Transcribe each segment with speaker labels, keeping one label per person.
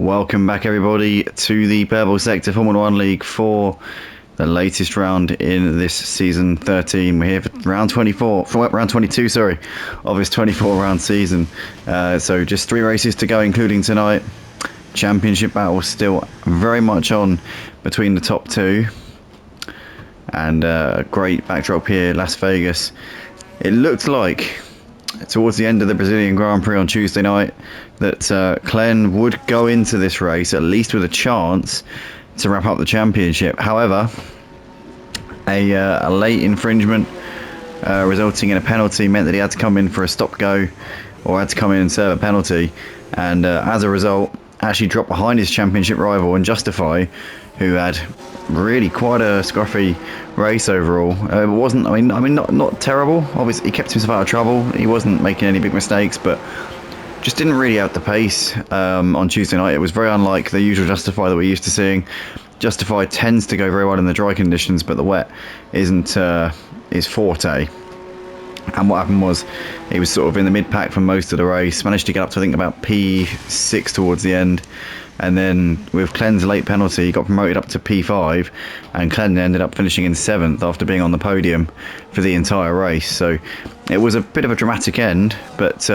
Speaker 1: Welcome back everybody to the Purple Sector Formula 1 League for the latest round in this season 13. We're here for round 24, round 22 sorry, of this 24 round season. So just 3 races to go, including tonight. Championship battle still very much on between the top 2. And great backdrop here, Las Vegas. It looked like towards the end of the Brazilian Grand Prix on Tuesday night that Clen would go into this race at least with a chance to wrap up the championship. However, a late infringement resulting in a penalty meant that he had to come in for a stop-go, or had to come in and serve a penalty, and as a result actually dropped behind his championship rival and Justify, who had really quite a scruffy race overall. It wasn't, I mean, not terrible. Obviously, he kept himself out of trouble. He wasn't making any big mistakes, but just didn't really have the pace on Tuesday night. It was very unlike the usual Justify that we're used to seeing. Justify tends to go very well in the dry conditions, but the wet isn't his forte. And what happened was he was sort of in the mid-pack for most of the race, managed to get up to I think about P6 towards the end, and then with Clen's late penalty he got promoted up to P5, and Clen ended up finishing in 7th after being on the podium for the entire race. So it was a bit of a dramatic end, but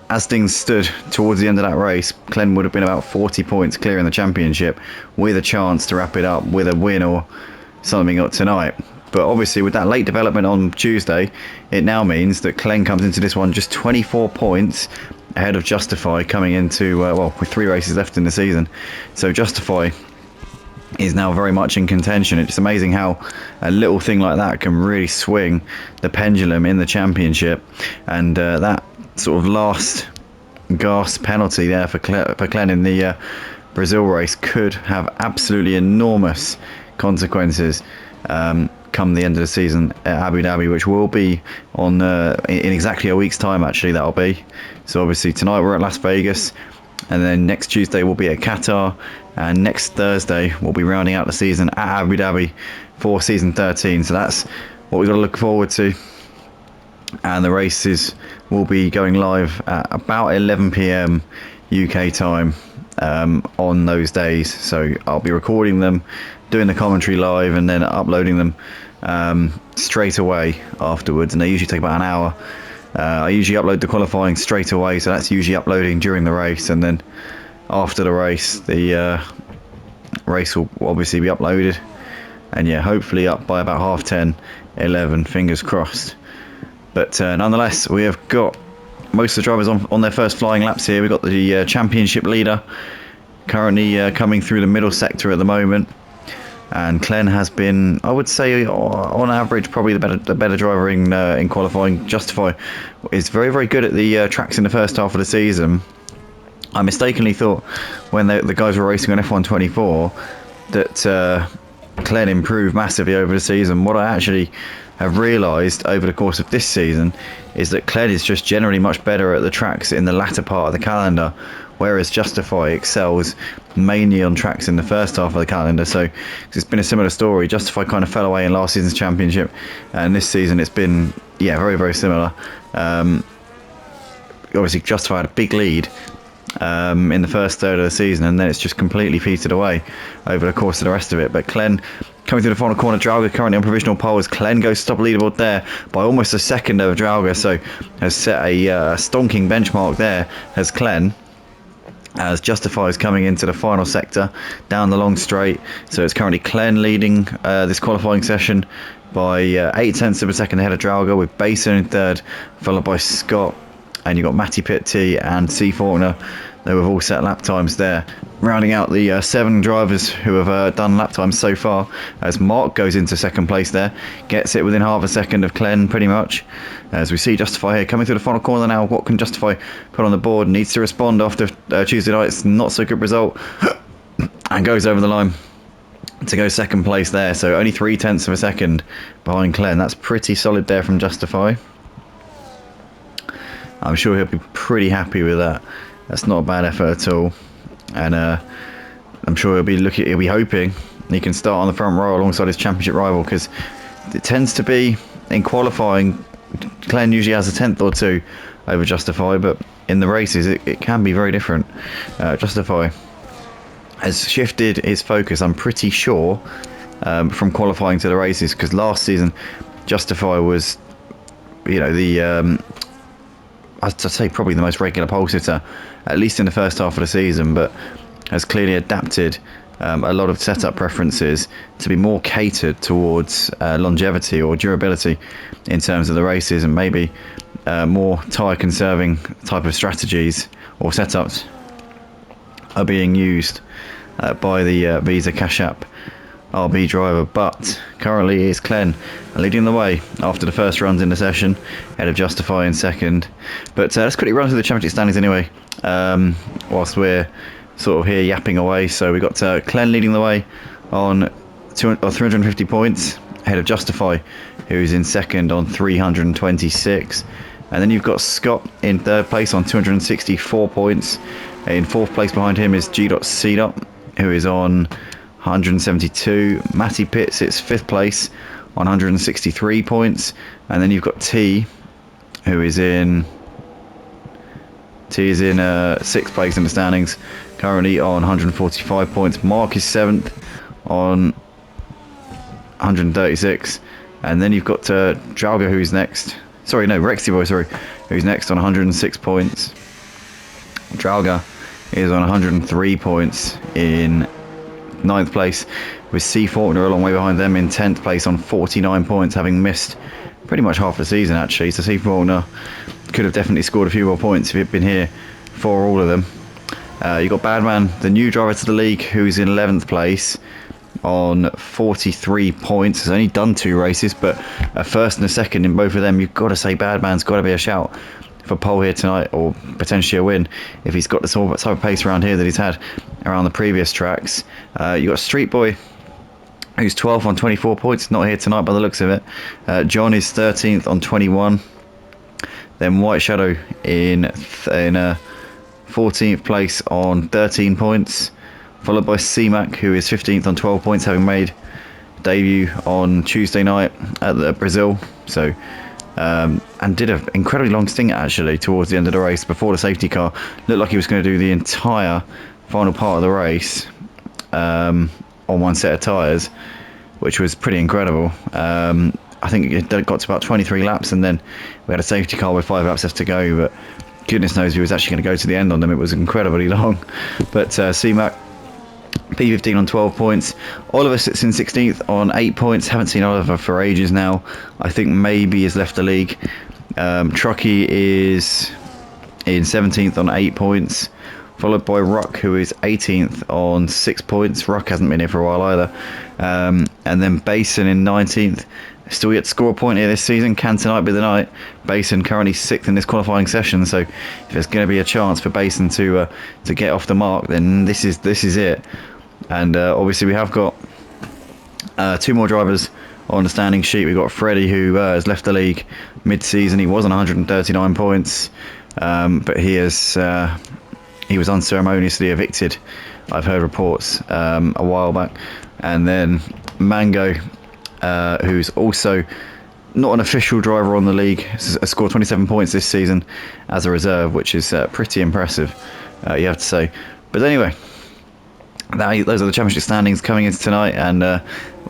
Speaker 1: as things stood towards the end of that race, Clen would have been about 40 points clear in the championship, with a chance to wrap it up with a win or something up tonight. But obviously with that late development on Tuesday, it now means that Clen comes into this one just 24 points ahead of Justify, coming into, well, with 3 races left in the season. So Justify is now very much in contention. It's amazing how a little thing like that can really swing the pendulum in the championship. And that sort of last gasp penalty there for Clen in the Brazil race could have absolutely enormous consequences come the end of the season at Abu Dhabi, which will be on in exactly a week's time. Actually, that'll be. So obviously tonight we're at Las Vegas, and then next Tuesday we'll be at Qatar, and next Thursday we'll be rounding out the season at Abu Dhabi for season 13. So that's what we've got to look forward to. And the races will be going live at about 11 PM UK time on those days. So I'll be recording them, doing the commentary live, and then uploading them straight away afterwards, and they usually take about an hour. I usually upload the qualifying straight away, so that's usually uploading during the race, and then after the race the race will obviously be uploaded, and yeah, hopefully up by about 10:30, 11, fingers crossed. But nonetheless, we have got most of the drivers on their first flying laps here. We've got the championship leader currently coming through the middle sector at the moment. And Clen has been, I would say, on average, probably the better driver in qualifying. Justify is very, very good at the tracks in the first half of the season. I mistakenly thought when the guys were racing on F124 that Clen improved massively over the season. What I actually have realised over the course of this season is that Clen is just generally much better at the tracks in the latter part of the calendar, whereas Justify excels mainly on tracks in the first half of the calendar. So it's been a similar story. Justify kind of fell away in last season's championship, and this season it's been, yeah, very, very similar. Obviously Justify had a big lead in the first third of the season, and then it's just completely petered away over the course of the rest of it. But Clen coming through the final corner, Drauga currently on provisional pole, as Clen goes to top leaderboard there by almost a second over Drauga, so has set a stonking benchmark there as Clen, as Justify is coming into the final sector down the long straight. So it's currently Clen leading this qualifying session by 0.8 of a second ahead of Drauga, with Basin in third, followed by Scott, and you've got Matty Pitt and C. Faulkner. They have all set lap times there, rounding out the 7 drivers who have done lap times so far, as Mark goes into second place there, gets it within half a second of Clen pretty much. As we see Justify here coming through the final corner now. What can Justify put on the board? Needs to respond after Tuesday night's not so good result and goes over the line to go second place there. So only 0.3 of a second behind Clen. That's pretty solid there from Justify. I'm sure he'll be pretty happy with that. That's not a bad effort at all, and I'm sure he'll be hoping he can start on the front row alongside his championship rival, because it tends to be in qualifying Clen usually has a 10th or 2 over Justify, but in the races, it can be very different. Justify has shifted his focus, I'm pretty sure, from qualifying to the races, because last season Justify was, you know, the I'd say probably the most regular pole sitter, at least in the first half of the season, but has clearly adapted a lot of setup preferences to be more catered towards longevity or durability in terms of the races, and maybe more tyre conserving type of strategies or setups are being used by the Visa Cash App RB driver. But currently it's Clen leading the way after the first runs in the session, ahead of Justify in second. But let's quickly run through the championship standings anyway, whilst we're sort of here yapping away. So we've got Clen leading the way on 350 points, ahead of Justify, who's in second on 326. And then you've got Scott in third place on 264 points. In fourth place behind him is G.C. who is on 172. Matty Pitt sits fifth place on 163 points. And then you've got T, who is in sixth place in the standings, currently on 145 points. Mark is seventh on 136. And then you've got Jalga, who's next. Sorry, no, Rexy Boy, sorry, who's next on 106 points. Drauga is on 103 points in ninth place, with C. Faulkner a long way behind them in 10th place on 49 points, having missed pretty much half the season actually. So C. Faulkner could have definitely scored a few more points if he'd been here for all of them. You've got Badman, the new driver to the league, who's in 11th place on 43 points. Has only done 2 races, but a first and a second in both of them. You've got to say Badman's got to be a shout for pole here tonight, or potentially a win if he's got the type of pace around here that he's had around the previous tracks. You've got Street Boy, who's 12th on 24 points, not here tonight by the looks of it. John is 13th on 21. Then White Shadow in 14th place on 13 points, followed by C-Mac, who is 15th on 12 points, having made debut on Tuesday night at the Brazil. So and did an incredibly long stint actually towards the end of the race before the safety car. Looked like he was going to do the entire final part of the race on one set of tyres, which was pretty incredible. I think it got to about 23 laps, and then we had a safety car with 5 laps left to go, but goodness knows if he was actually going to go to the end on them. It was incredibly long. But C-Mac P15 on 12 points. Oliver sits in 16th on 8 points. Haven't seen Oliver for ages now. I think maybe he's left the league. Truckee is in 17th on 8 points, followed by Ruck, who is 18th on 6 points. Ruck hasn't been here for a while either. And then Basin in 19th. Still yet to score a point here this season. Can tonight be the night? Basin currently 6th in this qualifying session, so if there's going to be a chance for Basin to get off the mark, then this is it. And obviously we have got 2 more drivers on the standing sheet. We've got Freddie, who has left the league mid-season. He was on 139 points, but he was unceremoniously evicted, I've heard reports, a while back. And then Mango, who's also not an official driver on the league, has scored 27 points this season as a reserve, which is pretty impressive, you have to say. But anyway, those are the championship standings coming into tonight, and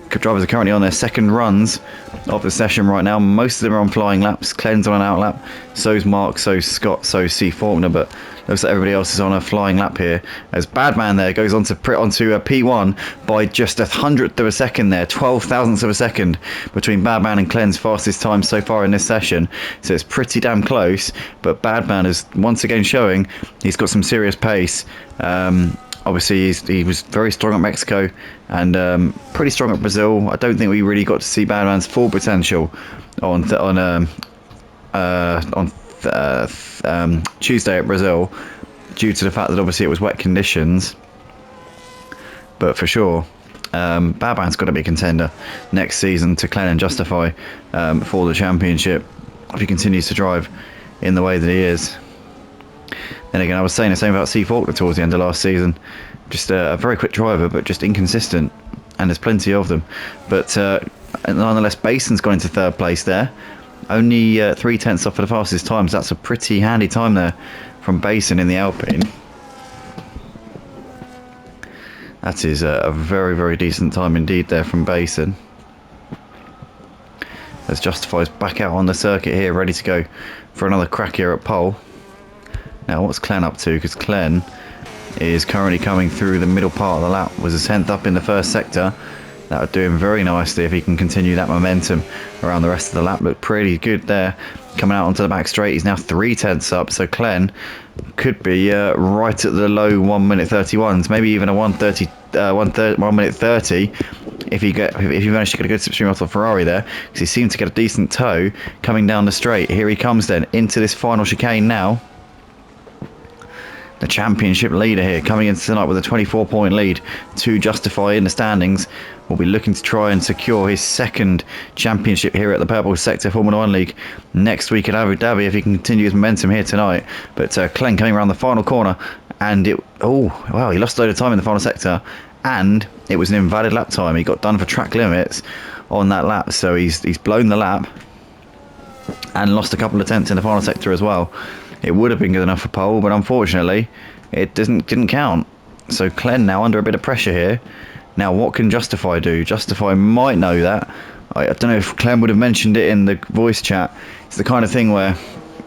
Speaker 1: drivers are currently on their second runs of the session right now. Most of them are on flying laps. Clen's on an out lap, so's Mark, so's Scott, so's C. Faulkner, but looks like everybody else is on a flying lap here, as Badman there goes onto a P1 by just 100th of a second there, 12,000ths of a second between Badman and Clen's fastest time so far in this session. So it's pretty damn close, but Badman is once again showing he's got some serious pace. Obviously, he was very strong at Mexico and pretty strong at Brazil. I don't think we really got to see Badman's full potential on Tuesday at Brazil, due to the fact that obviously it was wet conditions. But for sure, Badman's got to be a contender next season to Clen and Justify for the championship if he continues to drive in the way that he is. Then again, I was saying the same about C. Faulkner towards the end of last season. Just a very quick driver, but just inconsistent, and there's plenty of them. But nonetheless, Basin's got into third place there, Only 3/10 off for the fastest times. That's a pretty handy time there from Basin in the Alpine. That is a very, very decent time indeed there from Basin. As Justify's back out on the circuit here, ready to go for another crack here at pole. Now, what's Clen up to? Because Clen is currently coming through the middle part of the lap. Was a 10th up in the first sector. That would do him very nicely if he can continue that momentum around the rest of the lap. Looked pretty good there. Coming out onto the back straight, he's now 3/10 up. So Clen could be right at the low 1 minute 31s, maybe even a 1:30, 1 minute 30. If you manage to get a good slipstream off the Ferrari there, because he seemed to get a decent tow coming down the straight. Here he comes then into this final chicane now. The championship leader here coming into tonight with a 24-point lead to Justify in the standings. Will be looking to try and secure his second championship here at the Purple Sector Formula 1 League next week at Abu Dhabi if he can continue his momentum here tonight. But Clen coming around the final corner, and he lost a load of time in the final sector, and it was an invalid lap time. He got done for track limits on that lap, so he's blown the lap and lost a couple of tenths in the final sector as well. It would have been good enough for pole, but unfortunately it didn't count. So Clen now under a bit of pressure here. Now what can Justify do? Justify might know that. I don't know if Clen would have mentioned it in the voice chat. It's the kind of thing where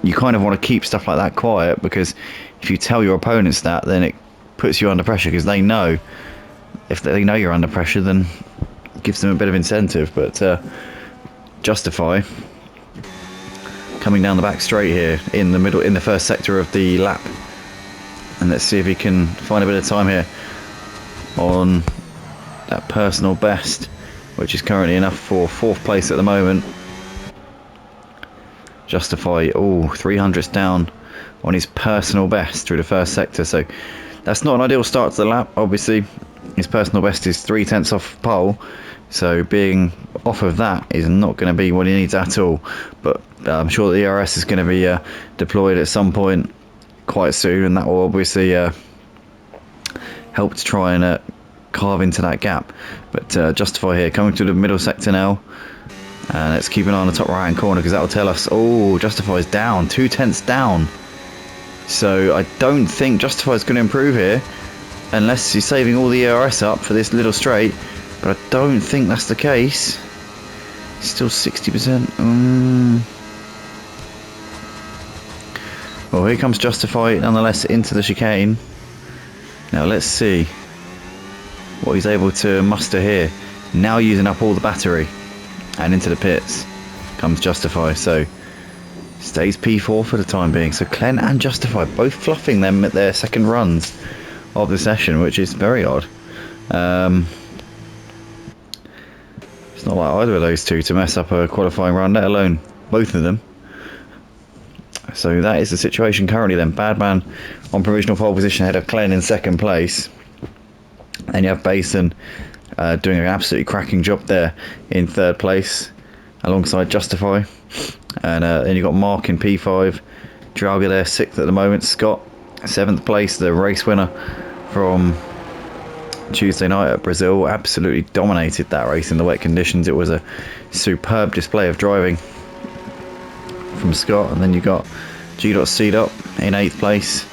Speaker 1: you kind of want to keep stuff like that quiet, because if you tell your opponents that, then it puts you under pressure, because they know, if they know you're under pressure, then it gives them a bit of incentive. But Justify coming down the back straight here in the middle, in the first sector of the lap, and let's see if he can find a bit of time here on that personal best, which is currently enough for 4th place at the moment. Justify 300ths down on his personal best through the first sector, so that's not an ideal start to the lap. Obviously his personal best is 3/10 off pole, so being off of that is not going to be what he needs at all. But I'm sure the ERS is going to be deployed at some point quite soon, and that will obviously help to try and carve into that gap. But Justify here coming to the middle sector now, and let's keep an eye on the top right hand corner, because that will tell us Justify's down 2/10 down. So I don't think Justify's going to improve here unless he's saving all the ERS up for this little straight, but I don't think that's the case. Still 60%. Well, here comes Justify nonetheless into the chicane. Now let's see what he's able to muster here. Now using up all the battery, and into the pits comes Justify. So stays P4 for the time being. So Clen and Justify both fluffing them at their second runs of the session, which is very odd. It's not like either of those two to mess up a qualifying run, let alone both of them. So that is the situation currently then. Badman on provisional pole position ahead of Clen in second place. And you have Basin doing an absolutely cracking job there in third place alongside Justify. And then you've got Mark in P5. Draga there 6th at the moment. Scott 7th place, the race winner from Tuesday night at Brazil. Absolutely dominated that race in the wet conditions. It was a superb display of driving from Scott. And then you got G.C. in 8th place.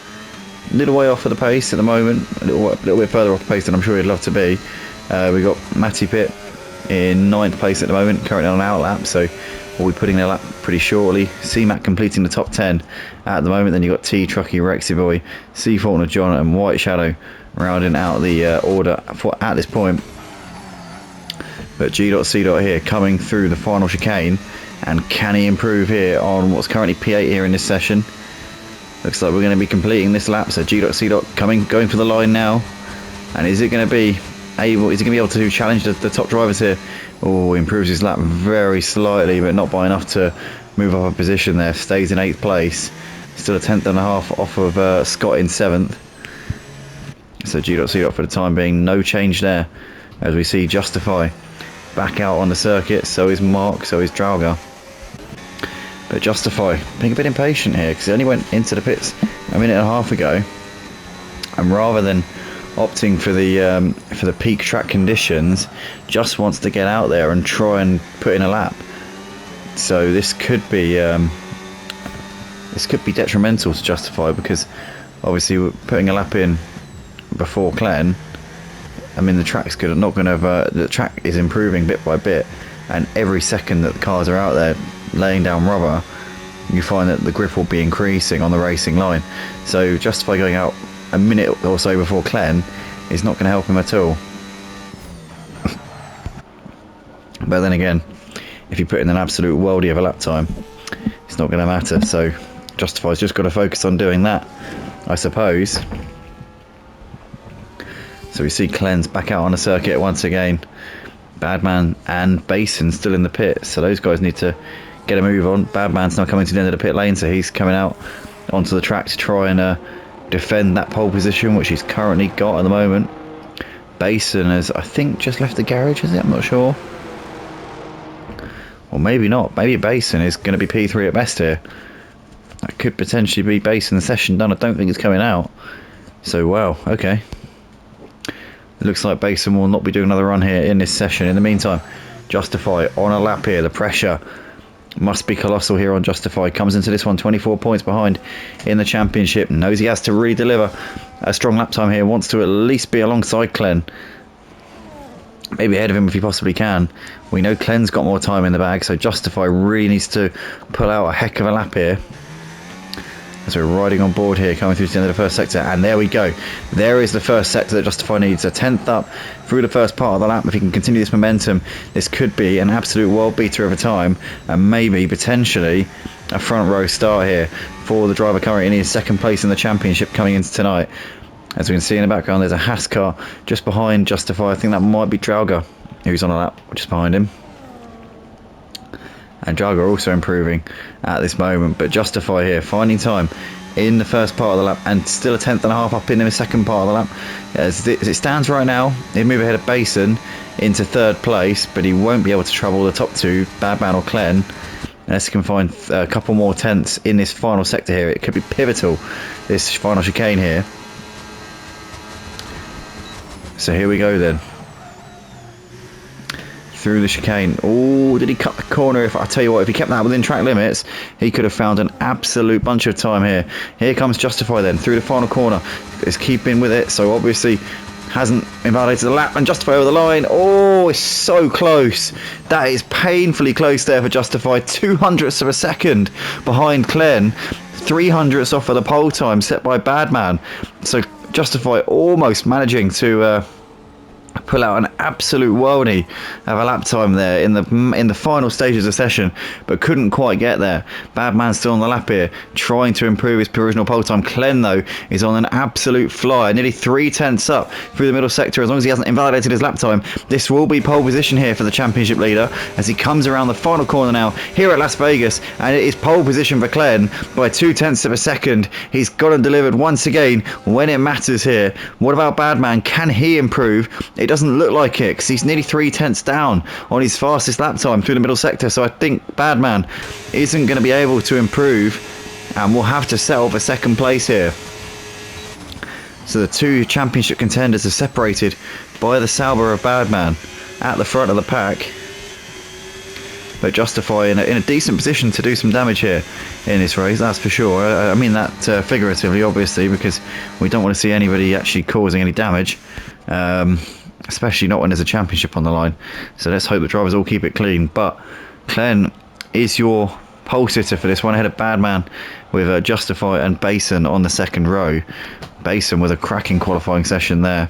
Speaker 1: A little way off of the pace at the moment, a little bit further off the pace than I'm sure he'd love to be. We got Matty Pitt in 9th place at the moment, currently on an outlap, so we'll be putting their lap pretty shortly. C-Mac completing the top 10 at the moment. Then you've got T, Trucky, Rexy Boy, C Faulkner, John and White Shadow rounding out the order at this point. But G.C. here coming through the final chicane, and can he improve here on what's currently P8 here in this session? Looks like we're going to be completing this lap. So G.C. going for the line now, and is he going to be able to challenge the top drivers here? Improves his lap very slightly, but not by enough to move up a position there. Stays in 8th place, still a 10th and a half off of Scott in 7th. So G.C. for the time being, no change there, as we see Justify back out on the circuit. So is Mark, so is Draga. But Justify being a bit impatient here, because he only went into the pits a minute and a half ago, and rather than opting for the peak track conditions, just wants to get out there and try and put in a lap. So this could be detrimental to Justify, because obviously we're putting a lap in before Clen. I mean, the track's the track is improving bit by bit, and every second that the cars are out there laying down rubber, you find that the grip will be increasing on the racing line. So Justify going out a minute or so before Clen is not going to help him at all. But then again, if you put in an absolute worldie of a lap time, it's not going to matter. So Justify's just got to focus on doing that, I suppose. So we see Clen's back out on the circuit once again. Badman and Basin still in the pit, so those guys need to get a move on. Badman's now coming to the end of the pit lane, so he's coming out onto the track to try and defend that pole position, which he's currently got at the moment. Basin has, I think, just left the garage, is it? I'm not sure. Or maybe not. Maybe Basin is going to be P3 at best here. That could potentially be Basin. The session done. I don't think it's coming out. So, wow, okay. It looks like Basin will not be doing another run here in this session. In the meantime, Justify on a lap here. The pressure must be colossal here on Justify. Comes into this one 24 points behind in the championship. Knows he has to really deliver a strong lap time here. Wants to at least be alongside Clen. Maybe ahead of him if he possibly can. We know Clen's got more time in the bag, so Justify really needs to pull out a heck of a lap here. As we're riding on board here, coming through to the end of the first sector, and there we go. There is the first sector that Justify needs. A 10th up through the first part of the lap. If he can continue this momentum, this could be an absolute world beater of a time, and maybe potentially a front row start here for the driver currently in his second place in the championship coming into tonight. As we can see in the background, there's a Haas car just behind Justify. I think that might be Drauger, who's on a lap just behind him. And Drauger also improving at this moment, but Justify here finding time in the first part of the lap, and still a 10th and a half up in the second part of the lap. As it stands right now, he'll move ahead of Basin into third place, but he won't be able to trouble the top two, Badman or Clen, unless he can find a couple more tenths in this final sector here. It could be pivotal, this final chicane here. So here we go then. Through the chicane. Oh, did he cut the corner? If I tell you what, if he kept that within track limits, he could have found an absolute bunch of time here. Here comes Justify then through the final corner. Is keeping with it, so obviously hasn't invalidated the lap, and Justify over the line. Oh, it's so close. That is painfully close there for Justify. 200ths of a second behind Clen. 300ths off of the pole time set by Badman. So Justify almost managing to pull out an absolute worldie of a lap time there in the final stages of session, but couldn't quite get there. Badman still on the lap here, trying to improve his provisional pole time. Clen though is on an absolute flyer, nearly 3 tenths up through the middle sector. As long as he hasn't invalidated his lap time, this will be pole position here for the championship leader as he comes around the final corner now here at Las Vegas, and it is pole position for Clen by 2 tenths of a second. He's got and delivered once again when it matters here. What about Badman? Can he improve? It doesn't look like it, because he's nearly 3 tenths down on his fastest lap time through the middle sector. So I think Badman isn't going to be able to improve, and we'll have to settle for second place here. So the two championship contenders are separated by the Sauber of Badman at the front of the pack, but Justify in a decent position to do some damage here in this race, that's for sure. I mean that figuratively, obviously, because we don't want to see anybody actually causing any damage. Especially not when there's a championship on the line. So let's hope the drivers all keep it clean. But Clen is your pole sitter for this one, ahead of Badman with Justify and Basin on the second row. Basin with a cracking qualifying session there,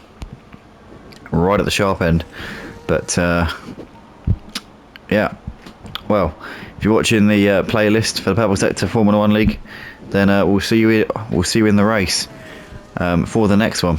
Speaker 1: right at the sharp end. But yeah, well, if you're watching the playlist for the Purple Sector Formula 1 League, then we'll see you in the race for the next one.